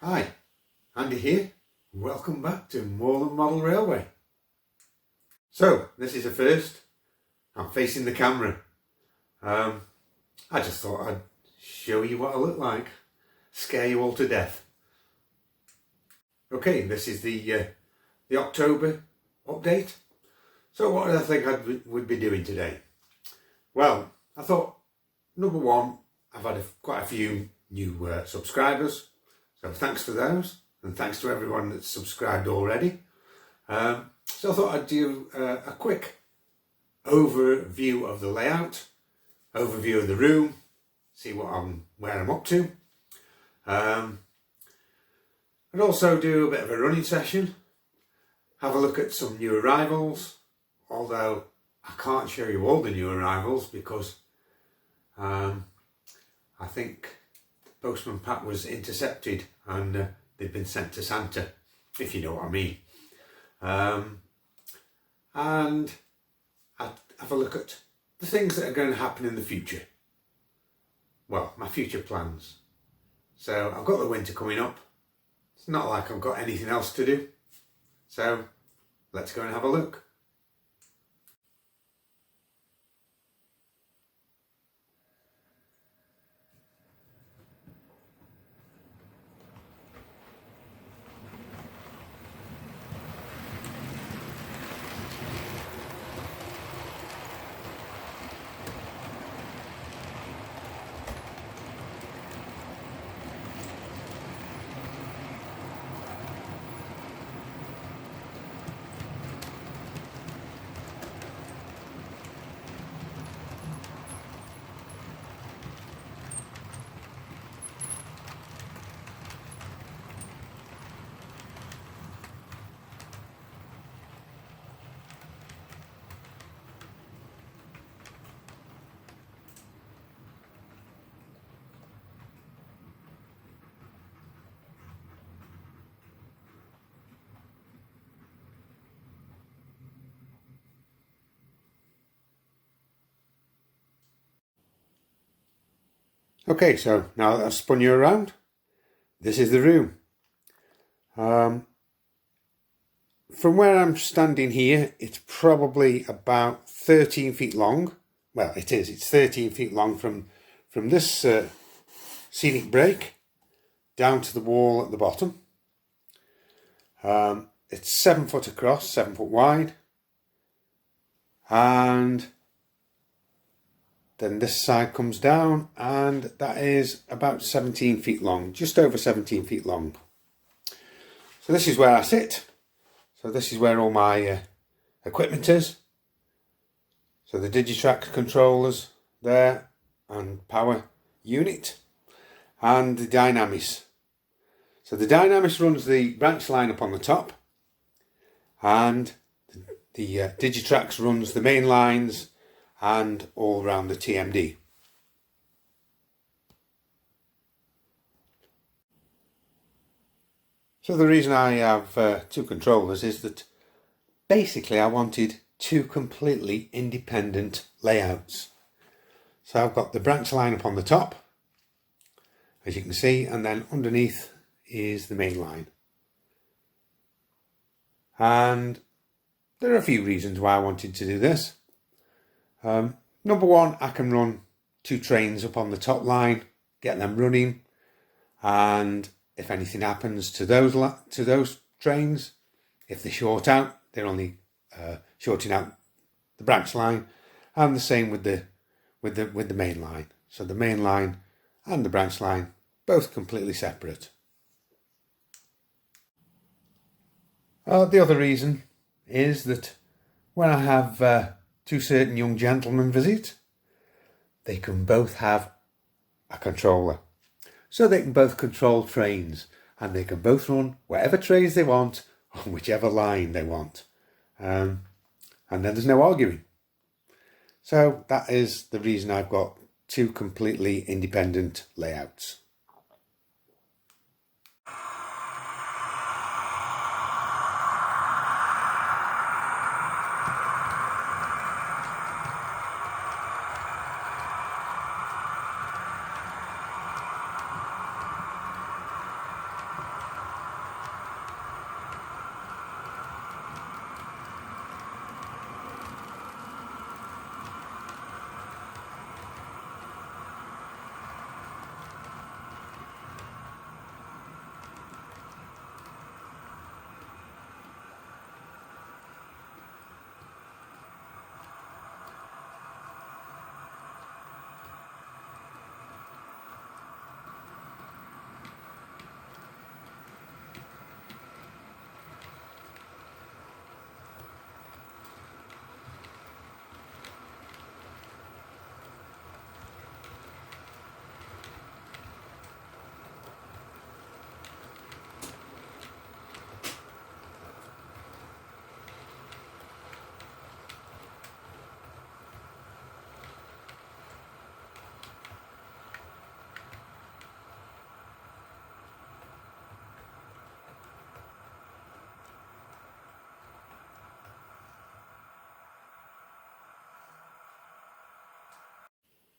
Hi, Andy here. Welcome back to Moorland Model Railway. So, this is a first. I'm facing the camera. I just thought I'd show you what I look like. Scare you all to death. Okay, this is the October update. So what did I think I would be doing today? Well, I thought, number one, I've had quite a few new subscribers. So thanks for those, and thanks to everyone that's subscribed already. So I thought I'd do a quick overview of the layout, overview of the room, see where I'm up to. I'd also do a bit of a running session, have a look at some new arrivals, although I can't show you all the new arrivals because I think Postman Pat was intercepted and they've been sent to Santa, if you know what I mean. And I'll have a look at the things that are going to happen in the future. Well, my future plans. So I've got the winter coming up. It's not like I've got anything else to do. So let's go and have a look. Okay, so now that I've spun you around, this is the room. From where I'm standing here, it's probably about 13 feet long. Well, it's 13 feet long from this scenic break down to the wall at the bottom. It's 7 foot across, 7 foot wide. And then this side comes down and that is about 17 feet long, just over 17 feet long. So this is where I sit. So this is where all my equipment is. So the Digitrax controllers there and power unit and the Dynamis. So the Dynamis runs the branch line up on the top and the Digitrax runs the main lines and all around the TMD. So the reason I have two controllers is that basically I wanted two completely independent layouts. So I've got the branch line up on the top, as you can see, and then underneath is the main line. And there are a few reasons why I wanted to do this. Number one, I can run two trains up on the top line, get them running, and if anything happens to those trains, if they short out, they're only shorting out the branch line, and the same with the main line. So the main line and the branch line both completely separate. The other reason is that when I have two certain young gentlemen visit, they can both have a controller. So they can both control trains and they can both run whatever trains they want on whichever line they want. And then there's no arguing. So that is the reason I've got two completely independent layouts.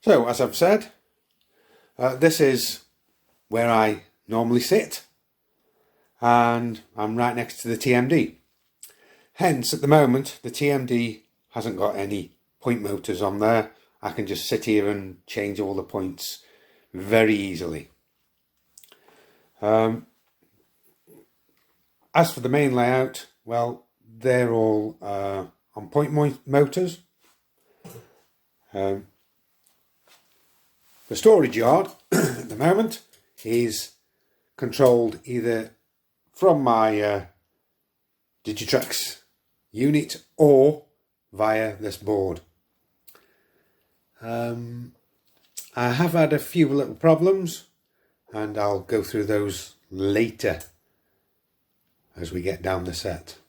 So as I've said, this is where I normally sit, and I'm right next to the TMD. Hence, at the moment, the TMD hasn't got any point motors on there. I can just sit here and change all the points very easily. As for the main layout, well, they're all on point motors. The storage yard at the moment is controlled either from my Digitrax unit or via this board. I have had a few little problems, and I'll go through those later as we get down the set.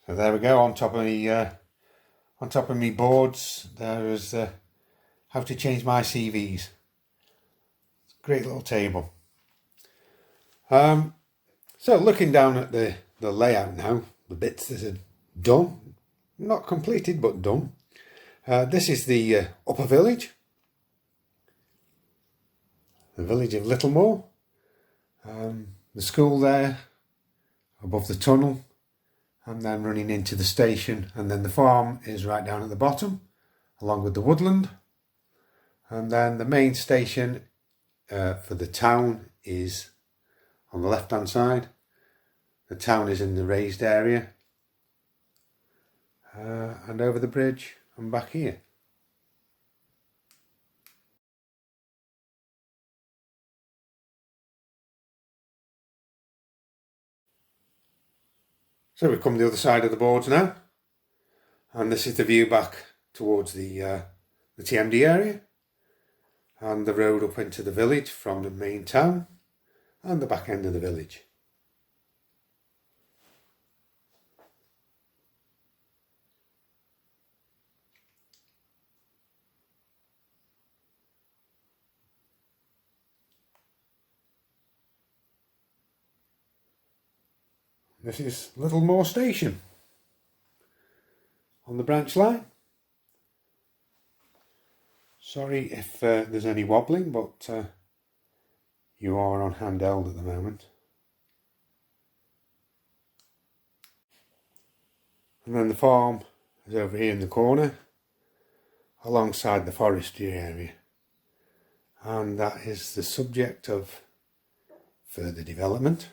So there we go, on top of me boards. There is how to change my CVs. Great little table. So looking down at the layout now, the bits that are done, not completed but done. This is the upper village, the village of Littlemore. The school there above the tunnel, and then running into the station, and then the farm is right down at the bottom along with the woodland, and then the main station for the town is on the left hand side. The town is in the raised area, and over the bridge and back here. So we've come to the other side of the boards now, and this is the view back towards the TMD area, and the road up into the village from the main town and the back end of the village. This is Littlemore Station on the branch line. Sorry if there's any wobbling, but you are on handheld at the moment. And then the farm is over here in the corner alongside the forestry area, and that is the subject of further development.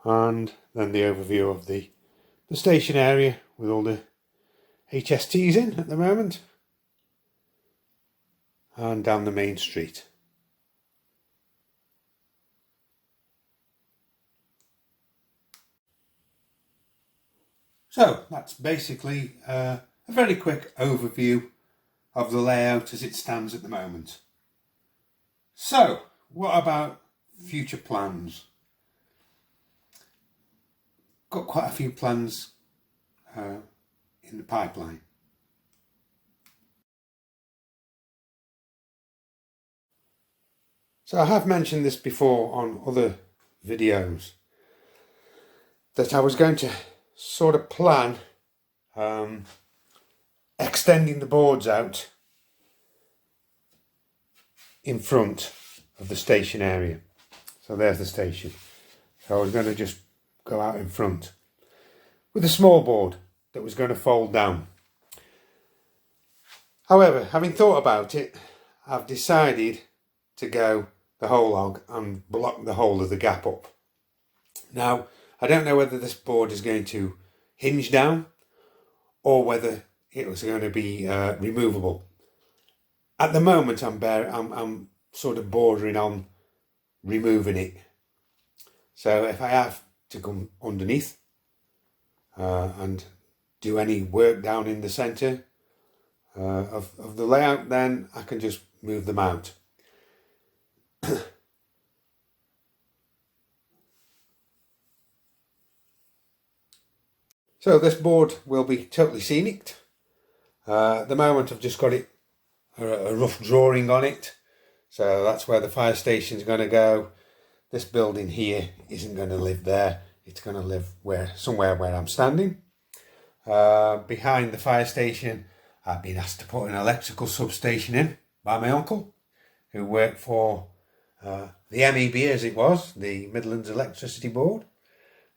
And then the overview of the station area with all the HSTs in at the moment, and down the main street. So that's basically a very quick overview of the layout as it stands at the moment. So what about future plans? Got quite a few plans in the pipeline. So I have mentioned this before on other videos, that I was going to sort of plan extending the boards out in front of the station area. So there's the station. So I was going to just go out in front with a small board that was going to fold down. However, having thought about it, I've decided to go the whole hog and block the whole of the gap up. Now, I don't know whether this board is going to hinge down or whether it was going to be removable. At the moment, I'm sort of bordering on removing it. So if I have to come underneath and do any work down in the centre of the layout, then I can just move them out. So this board will be totally scenic. At the moment I've just got it a rough drawing on it, so that's where the fire station is going to go. This building here isn't going to live there. it's going to live somewhere where I'm standing. Behind the fire station, I've been asked to put an electrical substation in by my uncle, who worked for the MEB, as it was, the Midlands Electricity Board.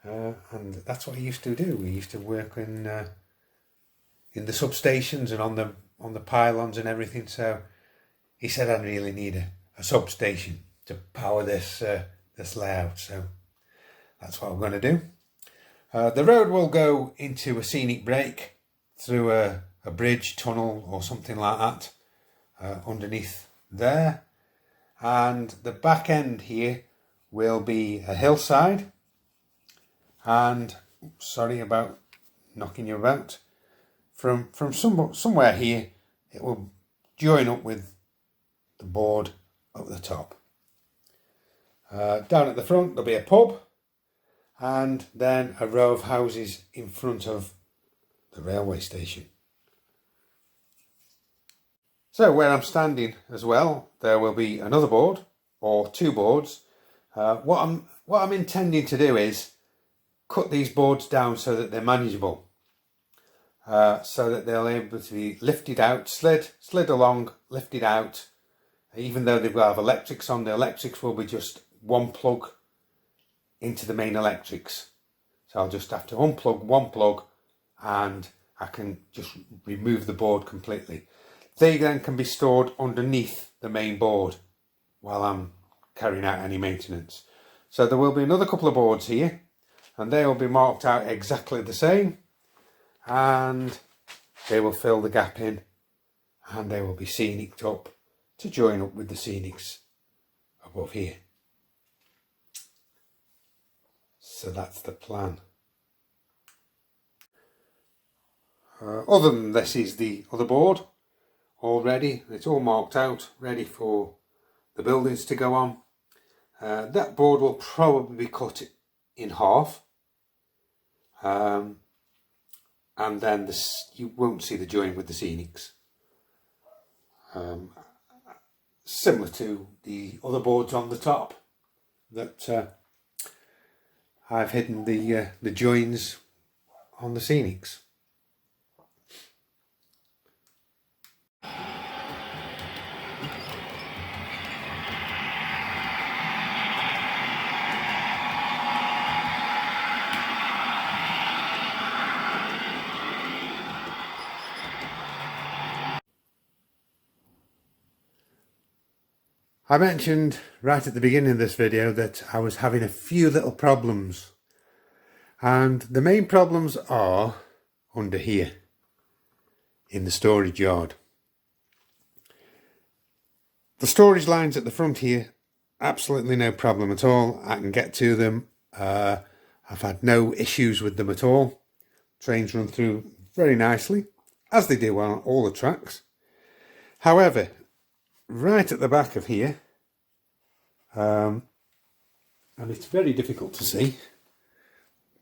And that's what he used to do. We used to work in the substations and on the pylons and everything. So he said I really need a substation to power this layout. So that's what I'm going to do. The road will go into a scenic break through a bridge, tunnel or something like that underneath there. And the back end here will be a hillside. And sorry about knocking you about. From somewhere here, it will join up with the board up the top. Down at the front there'll be a pub, and then a row of houses in front of the railway station. So where I'm standing as well, there will be another board or two boards. What I'm intending to do is cut these boards down so that they're manageable. So that they'll be able to be lifted out, slid along, lifted out. Even though they've got to have electrics on, the electrics will be just one plug into the main electrics. So I'll just have to unplug one plug and I can just remove the board completely. They then can be stored underneath the main board while I'm carrying out any maintenance. So there will be another couple of boards here, and they will be marked out exactly the same, and they will fill the gap in, and they will be sceniced up to join up with the scenics above here. So that's the plan. Other than this is the other board all ready. It's all marked out, ready for the buildings to go on. That board will probably be cut in half, and then you won't see the join with the scenics. Similar to the other boards on the top that I've hidden the joins on the scenics. I mentioned right at the beginning of this video that I was having a few little problems, and the main problems are under here in the storage yard. The storage lines at the front here, absolutely no problem at all. I can get to them. I've had no issues with them at all. Trains run through very nicely, as they do on all the tracks. However, right at the back of here, and it's very difficult to see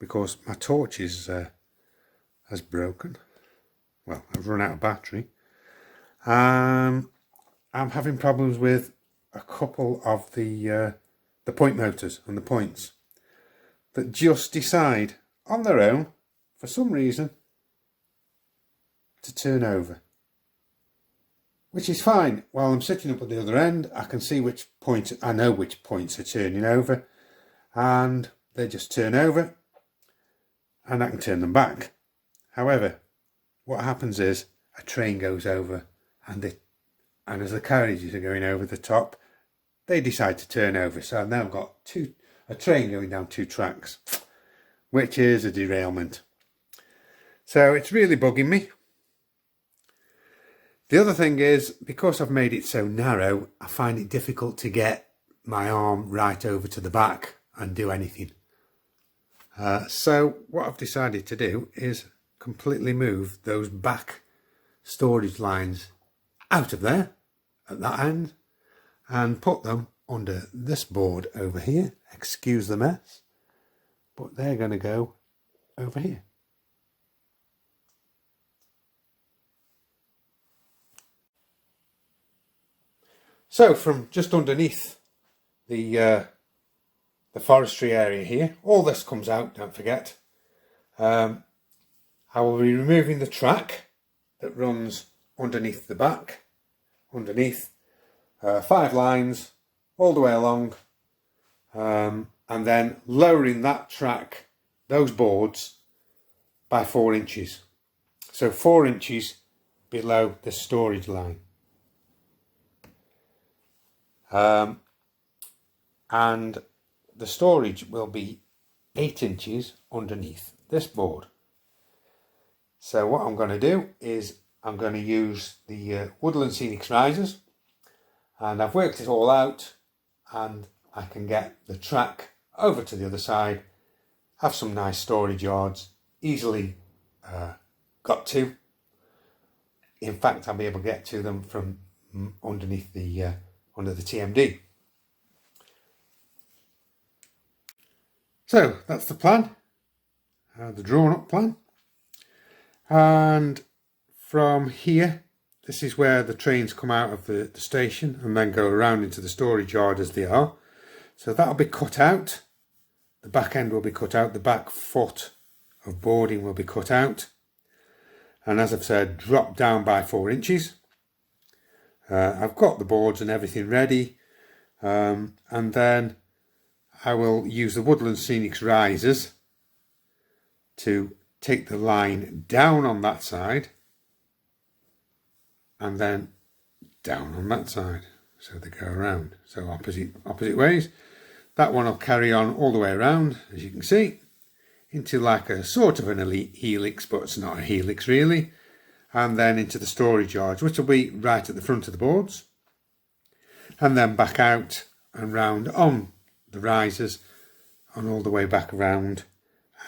because my torch has broken. Well, I've run out of battery. I'm having problems with a couple of the point motors and the points that just decide on their own, for some reason, to turn over. Which is fine. While I'm sitting up at the other end, I can see which points, I know which points are turning over, and they just turn over, and I can turn them back. However, what happens is a train goes over, and as the carriages are going over the top, they decide to turn over. So I've now got a train going down two tracks, which is a derailment. So it's really bugging me. The other thing is, because I've made it so narrow, I find it difficult to get my arm right over to the back and do anything. So what I've decided to do is completely move those back storage lines out of there at that end and put them under this board over here. Excuse the mess, but they're going to go over here. So from just underneath the the forestry area here. All this comes out, don't forget. I will be removing the track that runs underneath the back, underneath 5 lines all the way along, and then lowering that track, those boards, by 4 inches. So 4 inches below the storage line. And the storage will be 8 inches underneath this board. So what I'm going to do is I'm going to use the Woodland Scenic risers, and I've worked it all out, and I can get the track over to the other side, have some nice storage yards, easily got to. In fact, I'll be able to get to them from underneath the under the TMD. So that's the plan, the drawn up plan. And from here, this is where the trains come out of the station and then go around into the storage yard as they are. So that'll be cut out. The back end will be cut out. The back foot of boarding will be cut out. And as I've said, drop down by 4 inches. I've got the boards and everything ready. And then I will use the Woodland Scenic risers to take the line down on that side and then down on that side, so they go around, so opposite ways. That one will carry on all the way around, as you can see, into like a sort of an elite helix, but it's not a helix really, and then into the storage yards, which will be right at the front of the boards, and then back out and round on the risers and all the way back around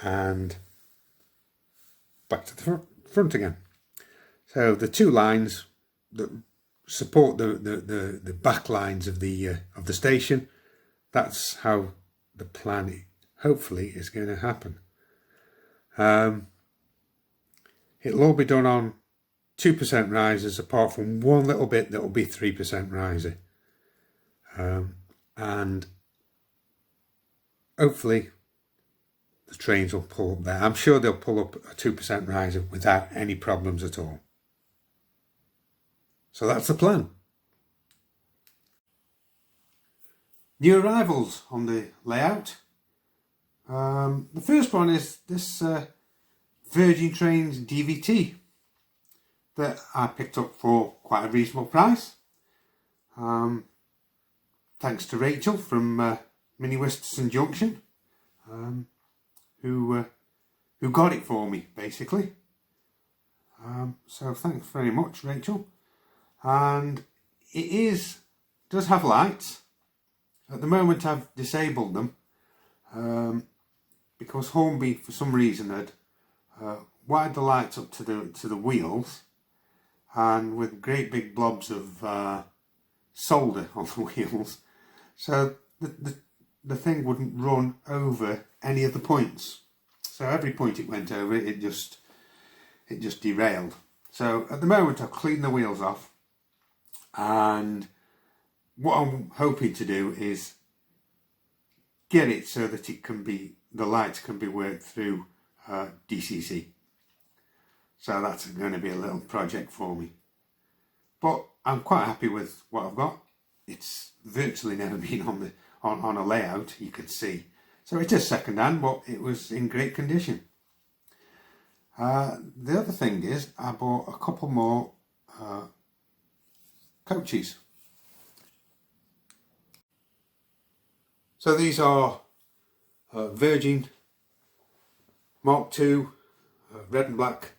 and back to the front again. So the 2 lines that support the back lines of the station, that's how the plan hopefully is going to happen. It'll all be done on 2% risers, apart from one little bit that will be 3% riser, and hopefully the trains will pull up there. I'm sure they'll pull up a 2% riser without any problems at all. So that's the plan. New arrivals on the layout. The first one is this Virgin Trains DVT that I picked up for quite a reasonable price. Thanks to Rachel from Mini Wisterson Junction. Who got it for me, basically. So thanks very much, Rachel. And it does have lights. At the moment I've disabled them because Hornby for some reason had wired the lights up to the wheels, and with great big blobs of solder on the wheels, so the thing wouldn't run over any of the points. So every point it went over, it just derailed. So at the moment I've cleaned the wheels off, and what I'm hoping to do is get it so that the lights can be worked through DCC. So that's going to be a little project for me. But I'm quite happy with what I've got. It's virtually never been on a layout, you could see. So it is second hand, but it was in great condition. The other thing is I bought a couple more coaches. So these are Virgin Mark II red and black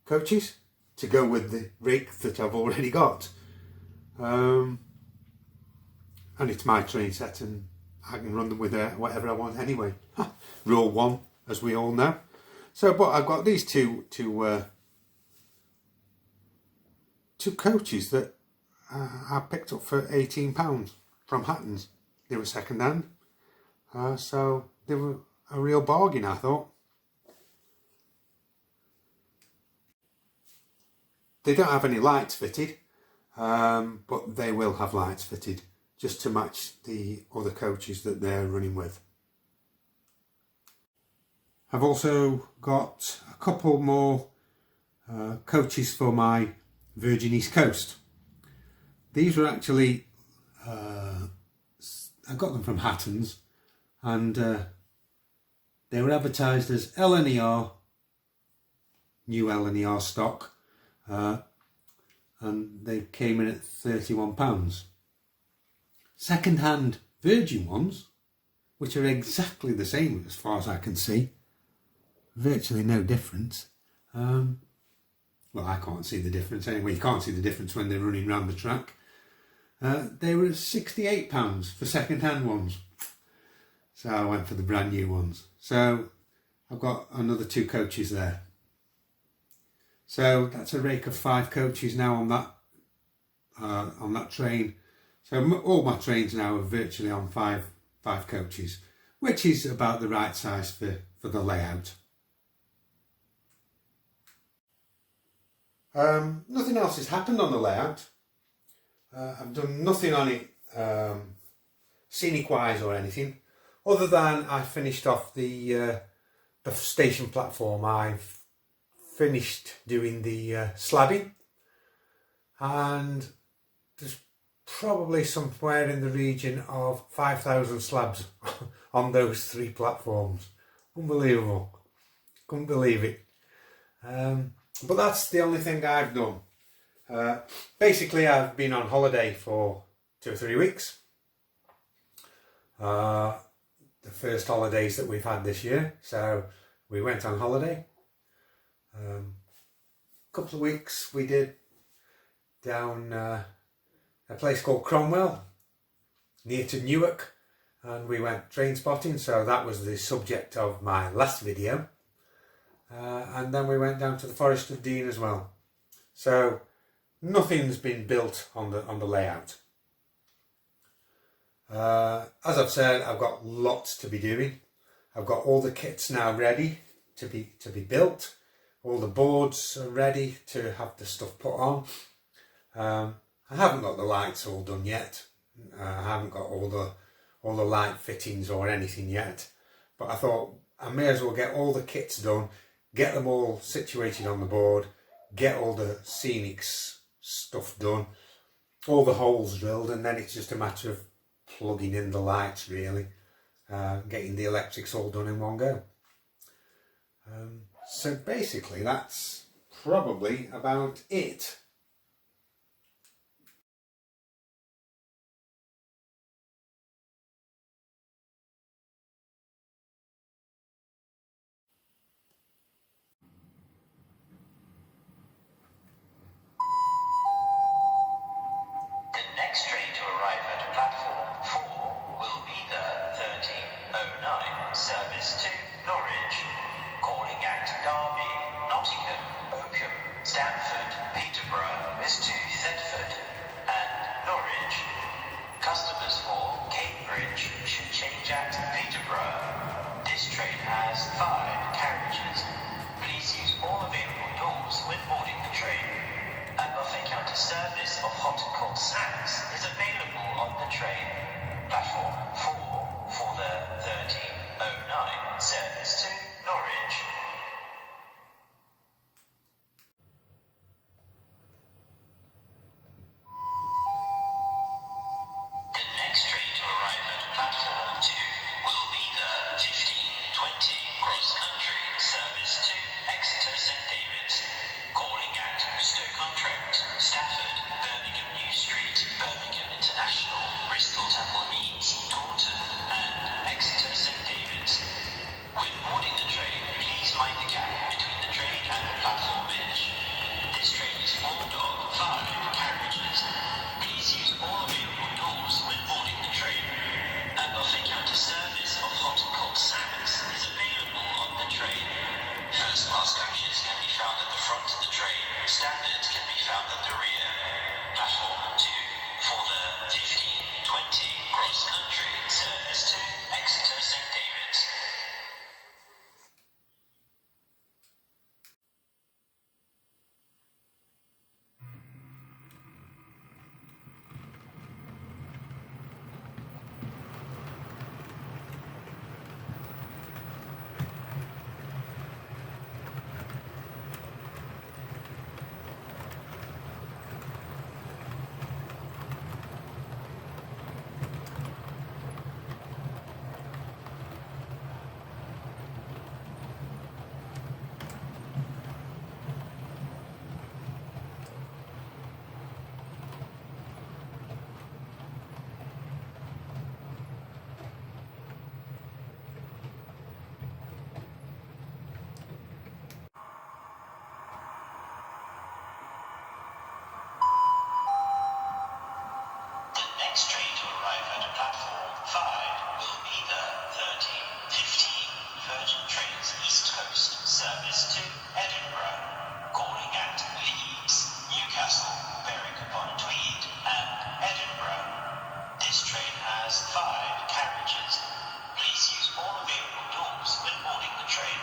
coaches to go with the rig that I've already got. And it's my train set, and I can run them with whatever I want anyway. Rule 1, as we all know. So, but I've got these two coaches that I picked up for £18 from Hatton's. They were second hand, so they were a real bargain, I thought. They don't have any lights fitted, but they will have lights fitted just to match the other coaches that they're running with. I've also got a couple more coaches for my Virgin East Coast. These were actually, I got them from Hatton's, and they were advertised as LNER, new LNER stock, and they came in at £31. Second-hand Virgin ones, which are exactly the same as far as I can see, virtually no difference. Well, I can't see the difference anyway. You can't see the difference when they're running around the track. They were at £68 for second-hand ones, so I went for the brand new ones. So I've got another 2 coaches there. So that's a rake of 5 coaches now on that train. So all my trains now are virtually on five coaches, which is about the right size for the layout. Nothing else has happened on the layout. I've done nothing on it scenic wise or anything, other than I finished off the station platform. I've finished doing the slabbing, and there's probably somewhere in the region of 5,000 slabs on those 3 platforms. Unbelievable. Couldn't believe it. But that's the only thing I've done. Basically, I've been on holiday for 2 or 3 weeks. The first holidays that we've had this year. So we went on holiday. A couple of weeks we did down a place called Cromwell, near to Newark, and we went train spotting, so that was the subject of my last video. And then we went down to the Forest of Dean as well. So nothing's been built on the layout. As I've said, I've got lots to be doing. I've got all the kits now ready to be built. All the boards are ready to have the stuff put on. I haven't got the lights all done yet. I haven't got all the light fittings or anything yet. But I thought I may as well get all the kits done, get them all situated on the board, get all the scenic stuff done, all the holes drilled, and then it's just a matter of plugging in the lights really, getting the electrics all done in one go. So basically that's probably about it. Service of hot and cold snacks is available on the train. Platform 4 for the 1309 service to Norwich. The next train to arrive at platform 2 will be the 1520 cross-country service to Exeter St David's, calling at Stoke-on-Trent, Stafford, Birmingham New Street, Birmingham International, Bristol Temple arrive at platform 5 will be the 13:15 Virgin Trains East Coast service to Edinburgh, calling at Leeds, Newcastle, Berwick-upon-Tweed and Edinburgh. This train has 5 carriages. Please use all available doors when boarding the train.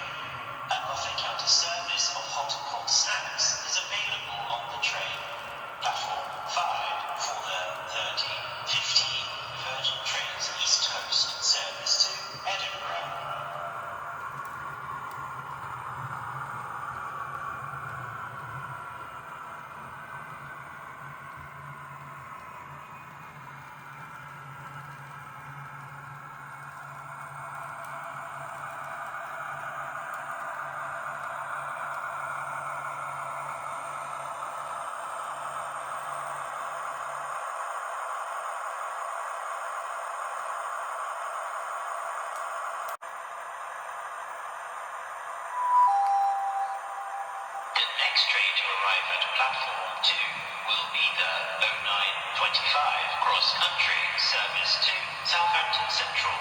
A buffet counter service of hot and cold snacks is available on the train. Platform 5 for the 13:15 Virgin Trains East Coast service to Edinburgh. The next train to arrive at platform 2 will be the 09:25 cross-country service to Southampton Central,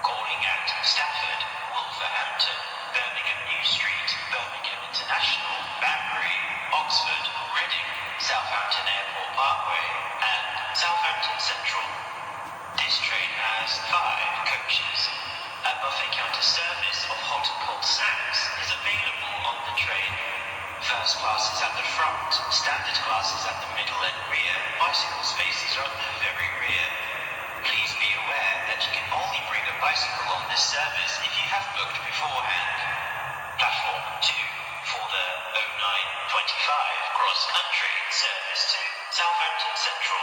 calling at Stafford, Wolverhampton, Birmingham New Street, Birmingham International, Banbury, Oxford, Reading, Southampton Airport Parkway, and Southampton Central. This train has 5 coaches. A buffet counter service of hot and cold snacks is available on the train. First class is at the front, standard class is at the middle and rear, bicycle spaces are at the very rear. Please be aware that you can only bring a bicycle on this service if you have booked beforehand. Platform 2 for the 09:25 cross-country service to Southampton Central.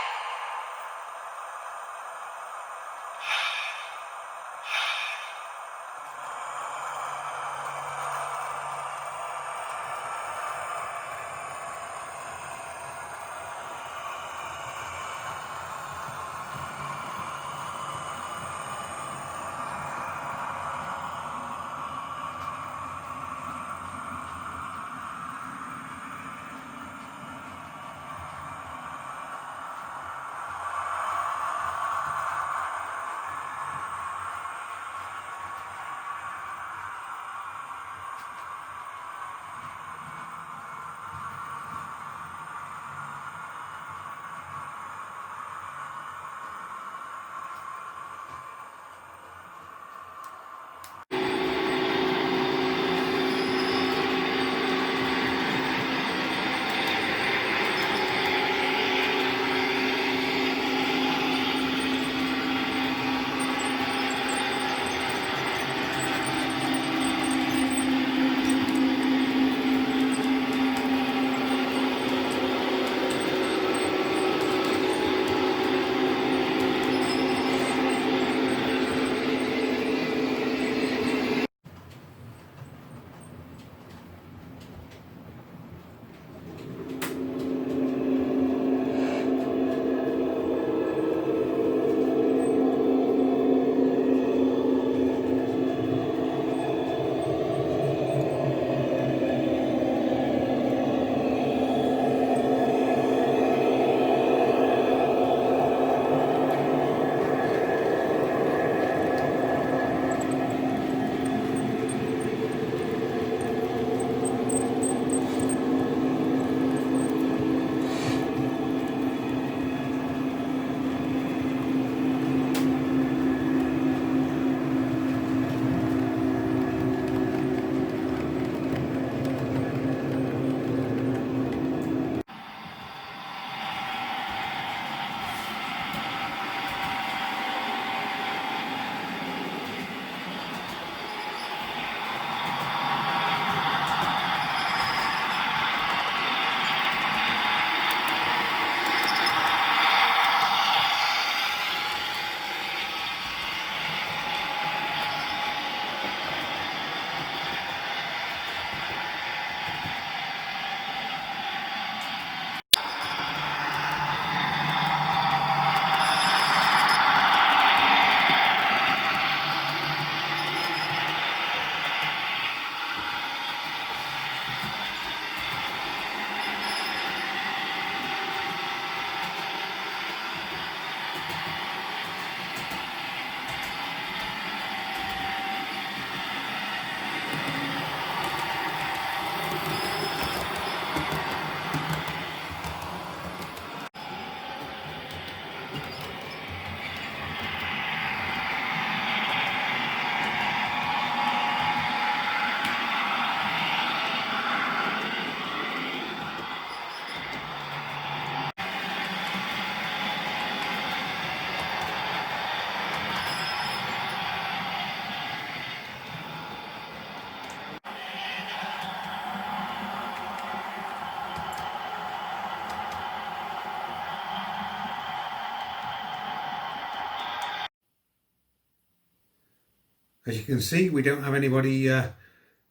As you can see, we don't have anybody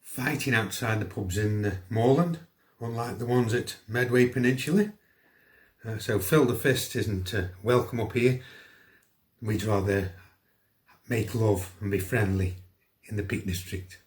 fighting outside the pubs in Moorland, unlike the ones at Medway Peninsula. So Phil the Fist isn't welcome up here. We'd rather make love and be friendly in the Peak District.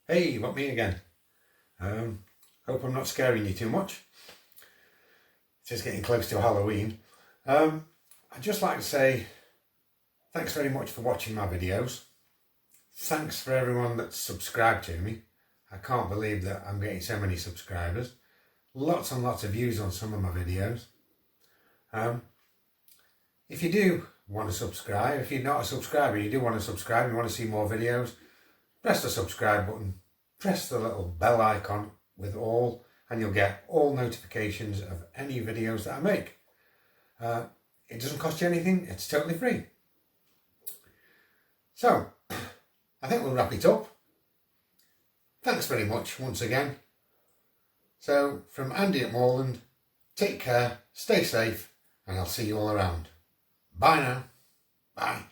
Hey, what me again? Hope I'm not scaring you too much. It's just getting close to Halloween. I'd just like to say thanks very much for watching my videos. Thanks for everyone that's subscribed to me. I can't believe that I'm getting so many subscribers. Lots and lots of views on some of my videos. If you do want to subscribe, if you're not a subscriber, you do want to subscribe, you want to see more videos, press the subscribe button, press the little bell icon with all, and you'll get all notifications of any videos that I make. It doesn't cost you anything, it's totally free. So, I think we'll wrap it up. Thanks very much once again. So, from Andy at Moorland, take care, stay safe, and I'll see you all around. Bye now. Bye.